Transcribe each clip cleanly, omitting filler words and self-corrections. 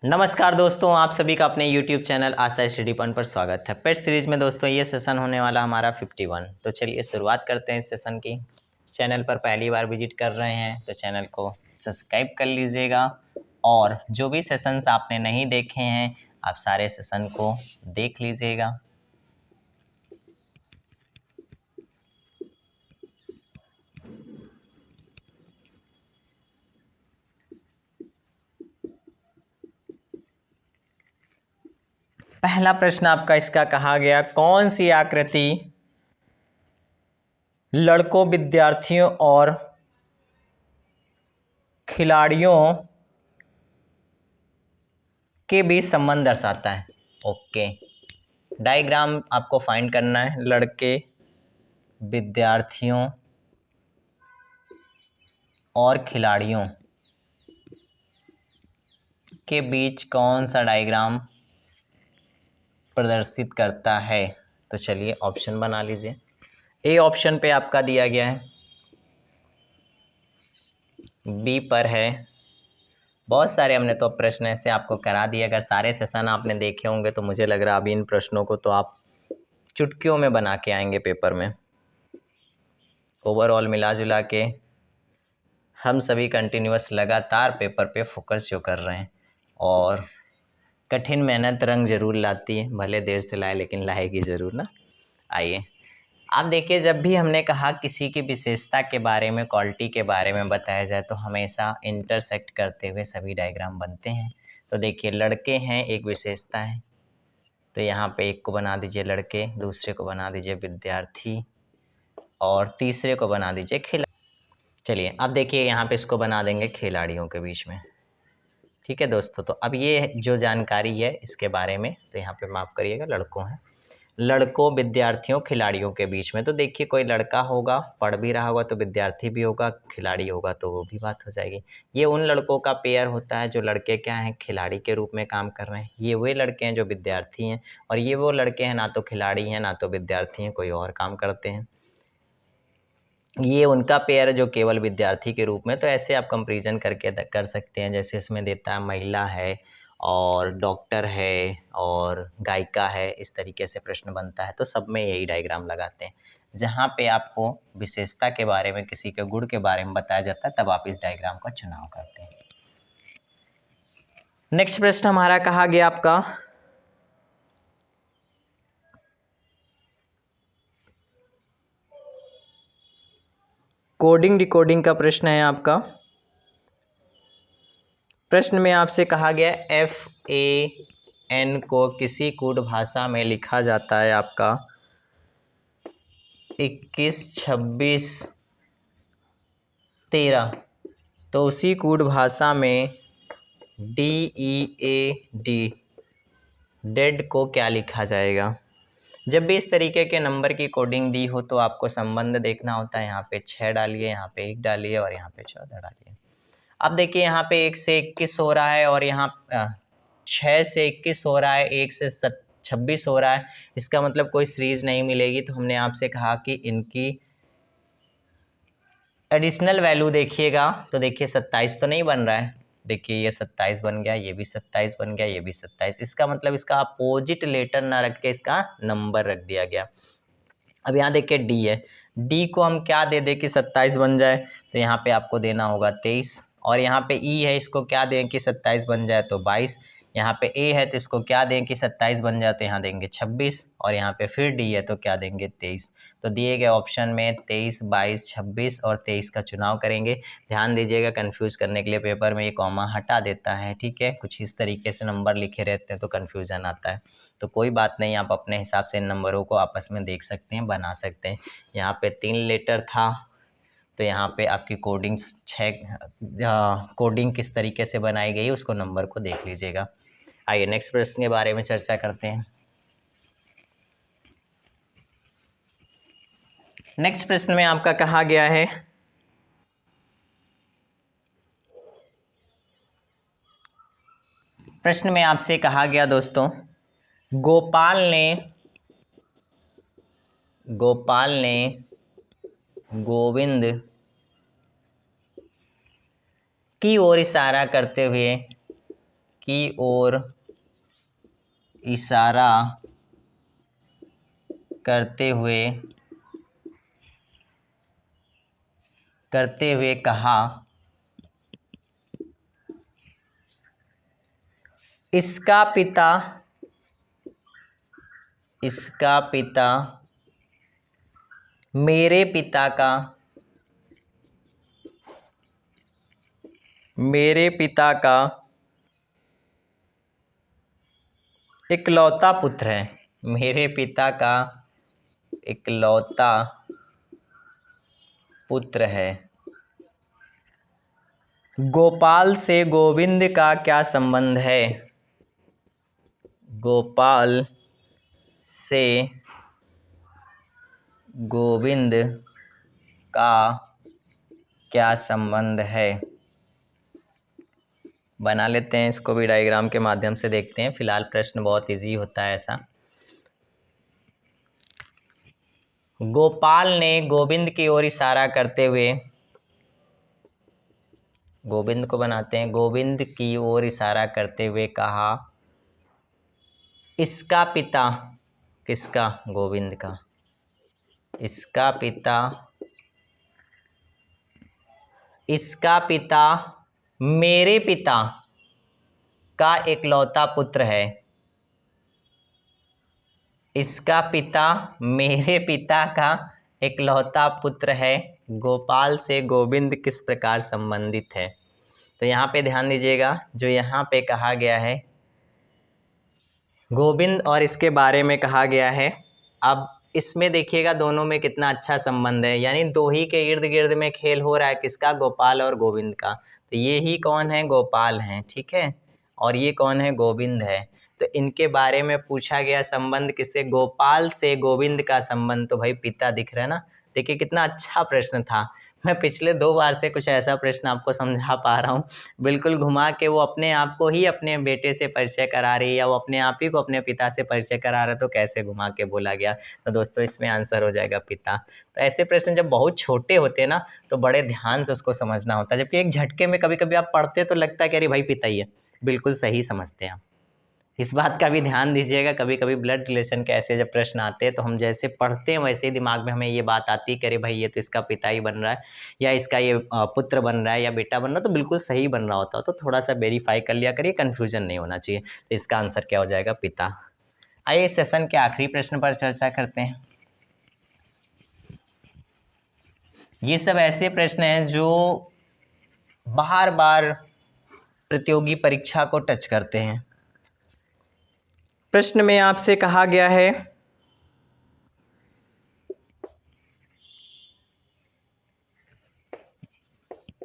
नमस्कार दोस्तों, आप सभी का अपने YouTube चैनल आस्था स्टडी पॉइंट पर स्वागत है। पेट सीरीज में दोस्तों ये सेशन होने वाला हमारा 51। तो चलिए शुरुआत करते हैं इस सेशन की। चैनल पर पहली बार विजिट कर रहे हैं तो चैनल को सब्सक्राइब कर लीजिएगा और जो भी सेशंस आपने नहीं देखे हैं आप सारे सेशन को देख लीजिएगा। पहला प्रश्न आपका इसका कहा गया, कौन सी आकृति लड़कों, विद्यार्थियों और खिलाड़ियों के बीच संबंध दर्शाता है। ओके, डायग्राम आपको फाइंड करना है। लड़के, विद्यार्थियों और खिलाड़ियों के बीच कौन सा डायग्राम प्रदर्शित करता है। तो चलिए ऑप्शन बना लीजिए। ए ऑप्शन पे आपका दिया गया है, बी पर है। बहुत सारे हमने तो प्रश्न ऐसे आपको करा दिए। अगर सारे सेशन आपने देखे होंगे तो मुझे लग रहा है अभी इन प्रश्नों को तो आप चुटकियों में बना के आएंगे पेपर में। ओवरऑल मिला जुला के हम सभी कंटिन्यूअस लगातार पेपर पे फोकस जो कर रहे हैं, और कठिन मेहनत रंग जरूर लाती है, भले देर से लाए लेकिन लाएगी ज़रूर ना। आइए आप देखिए, जब भी हमने कहा किसी की विशेषता के बारे में, क्वालिटी के बारे में बताया जाए तो हमेशा इंटरसेक्ट करते हुए सभी डायग्राम बनते हैं। तो देखिए लड़के हैं, एक विशेषता है, तो यहाँ पे एक को बना दीजिए लड़के, दूसरे को बना दीजिए विद्यार्थी और तीसरे को बना दीजिए खिलाड़ी। चलिए अब देखिए यहाँ पे इसको बना देंगे खिलाड़ियों के बीच में। ठीक है दोस्तों, तो अब ये जो जानकारी है इसके बारे में, तो यहाँ पे माफ़ करिएगा, लड़कों हैं, लड़कों, विद्यार्थियों, खिलाड़ियों के बीच में। तो देखिए कोई लड़का होगा, पढ़ भी रहा होगा तो विद्यार्थी भी होगा, खिलाड़ी होगा तो वो भी बात हो जाएगी। ये उन लड़कों का पेयर होता है जो लड़के क्या हैं, खिलाड़ी के रूप में काम कर रहे हैं। ये वे लड़के हैं जो विद्यार्थी हैं, और ये वो लड़के हैं ना तो खिलाड़ी हैं ना तो विद्यार्थी हैं, कोई और काम करते हैं। ये उनका पेयर है जो केवल विद्यार्थी के रूप में। तो ऐसे आप कंपैरिजन करके कर सकते हैं। जैसे इसमें देता है महिला है और डॉक्टर है और गायिका है, इस तरीके से प्रश्न बनता है। तो सब में यही डायग्राम लगाते हैं। जहाँ पे आपको विशेषता के बारे में, किसी के गुण के बारे में बताया जाता है, तब आप इस डायग्राम का चुनाव करते हैं। नेक्स्ट प्रश्न हमारा कहा गया आपका, कोडिंग डिकोडिंग का प्रश्न है आपका। प्रश्न में आपसे कहा गया FAN को किसी कूट भाषा में लिखा जाता है आपका 21, 26, 13। तो उसी कूट भाषा में DEAD डेड को क्या लिखा जाएगा। जब भी इस तरीके के नंबर की कोडिंग दी हो तो आपको संबंध देखना होता है। यहाँ पे 6 डालिए, यहाँ पे 1 डालिए और यहाँ पे 14 डालिए। अब देखिए यहाँ पे 1 से 21 हो रहा है और यहाँ 6 से 21 हो रहा है, 1 से 26 हो रहा है। इसका मतलब कोई सीरीज नहीं मिलेगी। तो हमने आपसे कहा कि इनकी एडिशनल वैल्यू देखिएगा। तो देखिए 27 तो नहीं बन रहा है, देखिए ये 27 बन गया, ये भी 27 बन गया, ये भी 27। इसका मतलब इसका अपोजिट लेटर ना रख के इसका नंबर रख दिया गया। अब यहाँ देखिए डी है, डी को हम क्या दे दे कि 27 बन जाए, तो यहाँ पे आपको देना होगा 23। और यहाँ पे ई है, इसको क्या दें कि 27 बन जाए, तो 22। यहाँ पे ए है तो इसको क्या दें कि 27 बन जाए, तो यहाँ देंगे 26। और यहाँ पे फिर डी है तो क्या देंगे 23। तो दिए गए ऑप्शन में 23, 22, 26 और 23 का चुनाव करेंगे। ध्यान दीजिएगा, कंफ्यूज करने के लिए पेपर में ये कॉमा हटा देता है। ठीक है, कुछ इस तरीके से नंबर लिखे रहते हैं तो कन्फ्यूजन आता है। तो कोई बात नहीं, आप अपने हिसाब से इन नंबरों को आपस में देख सकते हैं, बना सकते हैं। यहाँ पे 3 लेटर था तो यहाँ पे आपकी कोडिंग 6 कोडिंग किस तरीके से बनाई गई उसको नंबर को देख लीजिएगा। आइए नेक्स्ट प्रश्न के बारे में चर्चा करते हैं। नेक्स्ट प्रश्न में आपका कहा गया है, प्रश्न में आपसे कहा गया दोस्तों, गोपाल ने गोविंद की ओर इशारा करते हुए की ओर इशारा करते हुए कहा, इसका पिता मेरे पिता का इकलौता पुत्र है। मेरे पिता का इकलौता पुत्र है। गोपाल से गोविंद का क्या संबंध है? गोपाल से गोविंद का क्या संबंध है? बना लेते हैं, इसको भी डायग्राम के माध्यम से देखते हैं। फिलहाल प्रश्न बहुत इजी होता है ऐसा। गोपाल ने गोविंद की ओर इशारा करते हुए, गोविंद को बनाते हैं, गोविंद की ओर इशारा करते हुए कहा, इसका पिता, किसका? गोविंद का। इसका पिता मेरे पिता का इकलौता पुत्र है। इसका पिता मेरे पिता का इकलौता पुत्र है। गोपाल से गोविंद किस प्रकार संबंधित है? तो यहाँ पे ध्यान दीजिएगा, जो यहाँ पे कहा गया है गोविंद और इसके बारे में कहा गया है। अब इसमें देखिएगा दोनों में कितना अच्छा संबंध है, यानी दो ही के इर्द गिर्द में खेल हो रहा है, किसका? गोपाल और गोविंद का। तो ये ही कौन है? गोपाल हैं, ठीक है, और ये कौन है? गोविंद है। तो इनके बारे में पूछा गया संबंध किससे? गोपाल से गोविंद का संबंध। तो भाई पिता दिख रहा है ना। देखिए कितना अच्छा प्रश्न था। मैं पिछले 2 बार से कुछ ऐसा प्रश्न आपको समझा पा रहा हूँ, बिल्कुल घुमा के वो अपने आप को ही अपने बेटे से परिचय करा रही है, या वो अपने आप ही को अपने पिता से परिचय करा रहा है, तो कैसे घुमा के बोला गया? तो दोस्तों इसमें आंसर हो जाएगा पिता। तो ऐसे प्रश्न जब बहुत छोटे होते हैं ना, तो बड़े ध्यान से उसको समझना होता है, जबकि एक झटके में कभी कभी आप पढ़ते तो लगता है कि अरे भाई पिता ही है। बिल्कुल सही समझते हैं आप। इस बात का भी ध्यान दीजिएगा, कभी कभी ब्लड रिलेशन के ऐसे जब प्रश्न आते हैं तो हम जैसे पढ़ते हैं वैसे ही दिमाग में हमें ये बात आती है कि अरे भाई ये तो इसका पिता ही बन रहा है, या इसका ये पुत्र बन रहा है, या बेटा बन रहा है, तो बिल्कुल सही बन रहा होता है। तो थोड़ा सा वेरीफाई कर लिया करिए, कन्फ्यूजन नहीं होना चाहिए। तो इसका आंसर क्या हो जाएगा? पिता। आइए इस सेशन के आखिरी प्रश्न पर चर्चा करते हैं। ये सब ऐसे प्रश्न हैं जो बार बार प्रतियोगी परीक्षा को टच करते हैं। प्रश्न में आपसे कहा गया है,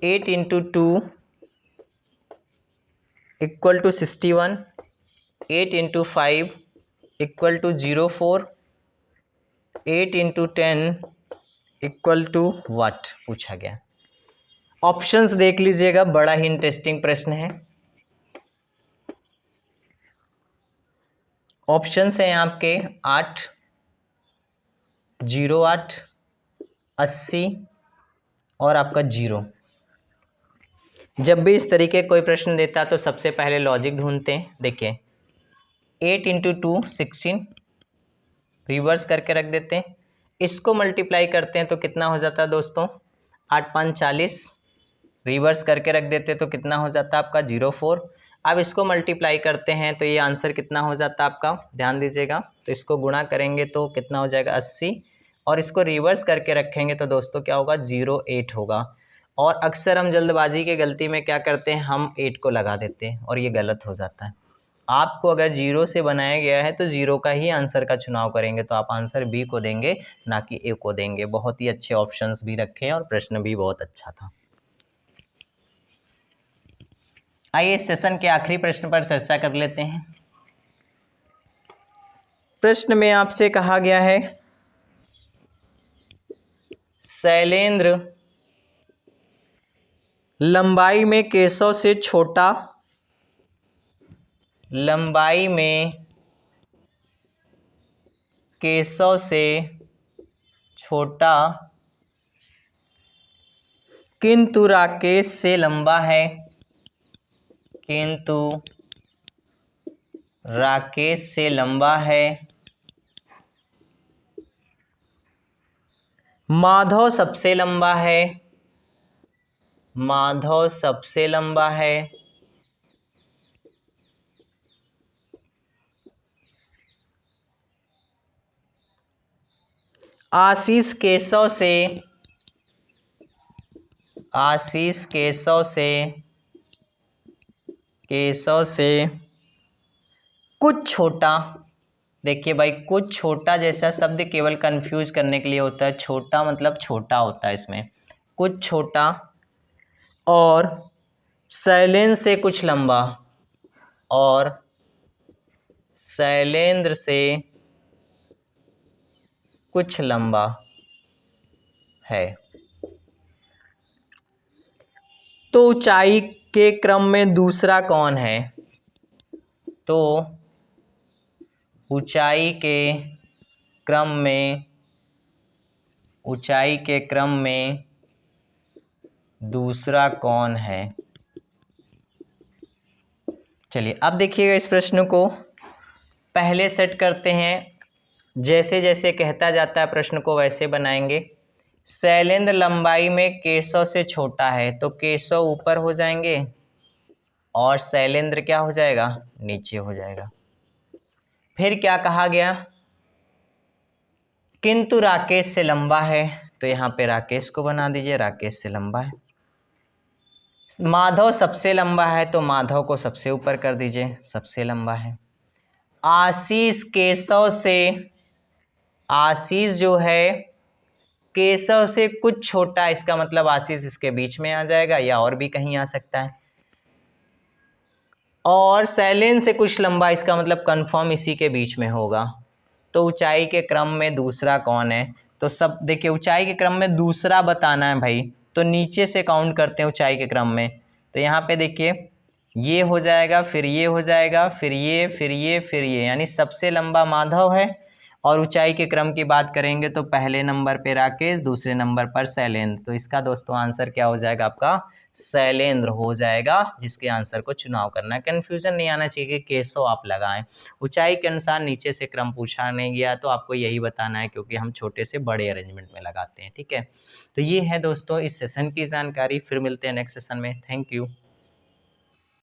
8 × 2 = 61, 8 × 5 = 04, 8 × 10 = what पूछा गया। ऑप्शंस देख लीजिएगा, बड़ा ही इंटरेस्टिंग प्रश्न है। ऑप्शंस हैं आपके 8, 08, 80 और आपका 0। जब भी इस तरीके कोई प्रश्न देता तो सबसे पहले लॉजिक ढूंढते हैं। देखिए 8 × 2 16, रिवर्स करके रख देते हैं, इसको मल्टीप्लाई करते हैं तो कितना हो जाता है दोस्तों? 8 × 5 = 40, रिवर्स करके रख देते तो कितना हो जाता है आपका? 04। अब इसको मल्टीप्लाई करते हैं तो ये आंसर कितना हो जाता है आपका? ध्यान दीजिएगा, तो इसको गुणा करेंगे तो कितना हो जाएगा? 80, और इसको रिवर्स करके रखेंगे तो दोस्तों क्या होगा? 08 होगा। और अक्सर हम जल्दबाजी की गलती में क्या करते हैं, हम 8 को लगा देते हैं और ये गलत हो जाता है। आपको अगर 0 से बनाया गया है तो 0 का ही आंसर का चुनाव करेंगे, तो आप आंसर बी को देंगे, ना कि ए को देंगे। बहुत ही अच्छे ऑप्शंस भी रखे हैं और प्रश्न भी बहुत अच्छा था। आइए इस सेशन के आखिरी प्रश्न पर चर्चा कर लेते हैं। प्रश्न में आपसे कहा गया है, शैलेंद्र लंबाई में केशव से छोटा, लंबाई में केशव से छोटा किंतु राकेश से लंबा है, किंतु राकेश से लंबा है। माधव सबसे लंबा है। माधव सबसे लंबा है। आशीष केशव से, आशीष केशव से, केशव से कुछ छोटा। देखिए भाई, कुछ छोटा जैसा शब्द केवल कंफ्यूज करने के लिए होता है। छोटा मतलब छोटा होता है इसमें, कुछ छोटा। और शैलेंद्र से कुछ लंबा, और शैलेंद्र से कुछ लंबा है। तो ऊंचाई के क्रम में दूसरा कौन है? तो ऊंचाई के क्रम में, ऊंचाई के क्रम में दूसरा कौन है? चलिए अब देखिएगा, इस प्रश्न को पहले सेट करते हैं। जैसे जैसे कहता जाता है प्रश्न को वैसे बनाएंगे। शैलेंद्र लंबाई में केशव से छोटा है, तो केशव ऊपर हो जाएंगे और शैलेंद्र क्या हो जाएगा? नीचे हो जाएगा। फिर क्या कहा गया? किंतु राकेश से लंबा है, तो यहाँ पे राकेश को बना दीजिए, राकेश से लंबा है। माधव सबसे लंबा है, तो माधव को सबसे ऊपर कर दीजिए, सबसे लंबा है। आशीष केशव से, आशीष जो है केशव से कुछ छोटा, इसका मतलब आशीष इसके बीच में आ जाएगा या और भी कहीं आ सकता है। और शैलेंद्र से कुछ लंबा, इसका मतलब कंफर्म इसी के बीच में होगा। तो ऊंचाई के क्रम में दूसरा कौन है? तो सब देखिए, ऊंचाई के क्रम में दूसरा बताना है भाई, तो नीचे से काउंट करते हैं ऊंचाई के क्रम में। तो यहाँ पे देखिए, ये हो जाएगा, फिर ये हो जाएगा, फिर ये, फिर ये, फिर ये, यानी सबसे लंबा माधव है। और ऊंचाई के क्रम की बात करेंगे तो पहले नंबर पे राकेश, दूसरे नंबर पर शैलेंद्र। तो इसका दोस्तों आंसर क्या हो जाएगा? आपका शैलेंद्र हो जाएगा, जिसके आंसर को चुनाव करना है। कन्फ्यूजन नहीं आना चाहिए कि केशव आप लगाएं। ऊंचाई के अनुसार नीचे से क्रम पूछा नहीं गया, तो आपको यही बताना है, क्योंकि हम छोटे से बड़े अरेंजमेंट में लगाते हैं। ठीक है, तो ये है दोस्तों इस सेशन की जानकारी। फिर मिलते हैं नेक्स्ट सेशन में। Thank you.